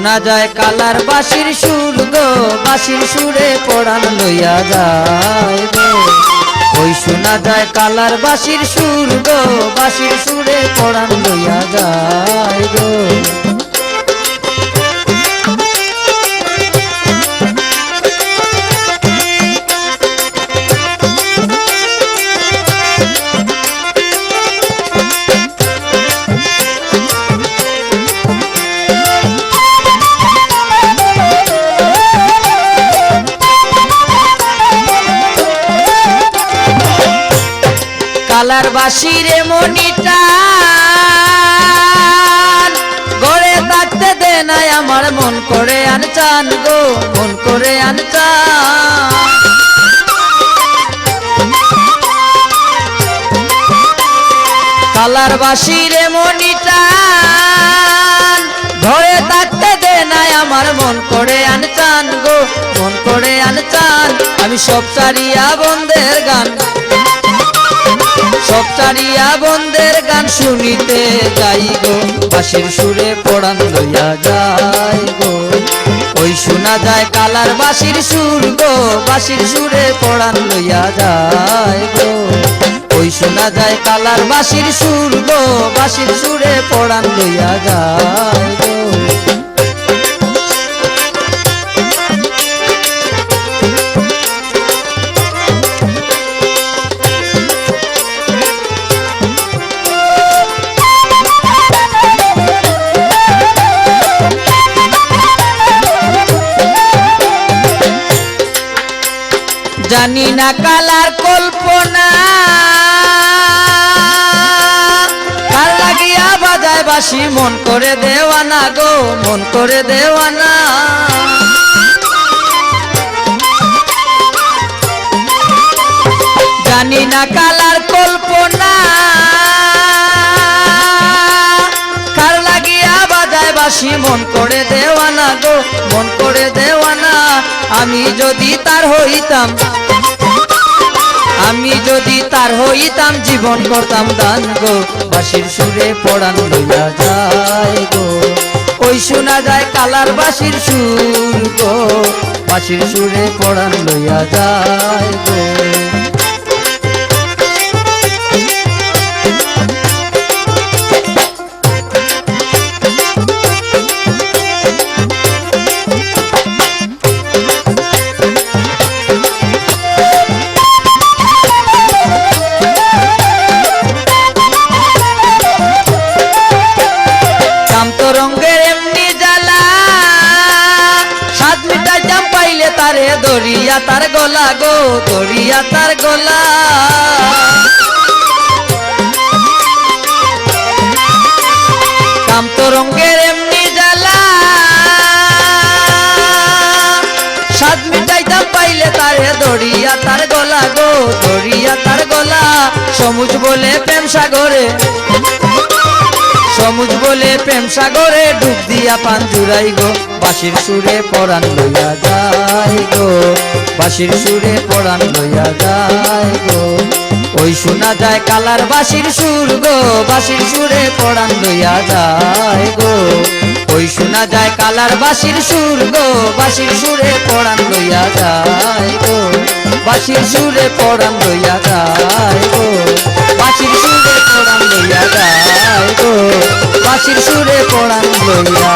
শোনা যায় কালার বাঁশির সুর গো, বাঁশির সুরে পরাণ লইয়া যায় গো। ওই শোনা যায় কালার বাঁশির সুর গো, বাঁশির সুরে পরাণ লইয়া যায় গো। কালার বাঁশির মনিটা গড়ে থাকতে দে নাই আমার, মন করে আনচান গো, মন করে আনচান। কালার বাঁশির মনিটা ঘরে থাকতে দে নাই আমার, মন করে আনচান গো, মন করে আনচান। আমি সব চারিয়া বন্ধের গান, সব চারিয়া বন্ধের গান শুনিতে যাই গো, বাঁশির সুরে পরাণ লইয়া যায় গো। ওই শোনা যায় কালার বাঁশির সুর গো, বাঁশির সুরে পরাণ লইয়া যায় গো। ওই শোনা যায় কালার বাঁশির সুর গো, বাঁশির সুরে পরাণ লইয়া যায় গো। জানি না কালার কল্পনা কার লাগিয়া বাজায় বাঁশি, মন করে দেওয়ানা গো, মন করে দেওয়ানা। জানি না কালার কল্পনা কার লাগিয়া বাজায় বাঁশি, মন করে দেওয়ানা গো, মন করে দেওয়ানা। আমি যদি তার হইতাম, আমি যদি তার হইতাম, জীবন করতাম দান গো, বাঁশির সুরে পরাণ লইয়া যায় গো। ওই শোনা যায় কালার বাঁশির সুর গো, বাঁশির সুরে পরাণ লইয়া যায় গো। তারে দরিয়া তার গলা গো, দরিয়া তার গলা। কাম তো রঙের এমনি জ্বালা, স্বাদ মিটাইতাম পাইলে তারে দরিয়া তার গলা গো, দরিয়া তার গলা। সমুজ বলে প্রেম সাগরে, সমুজ বলে প্রেম সাগরে ডুব দিয়া পান জুড়াই গো, বাঁশির সুরে পরাণ লইয়া যায় গো, বাঁশির সুরে পরাণ লইয়া যায় গো। ওই শোনা যায় কালার বাঁশির সুর গো, বাঁশির সুরে পরাণ লইয়া যায় গো। ওই শোনা যায় কালার বাঁশির সুর গো, বাঁশির সুরে পরাণ লইয়া যায় গো, বাঁশির সুরে পরাণ লইয়া যায় গো, বাঁশির সুরে পরাণ লইয়া যায় গো, বাঁশির সুরে পরাণ লইয়া।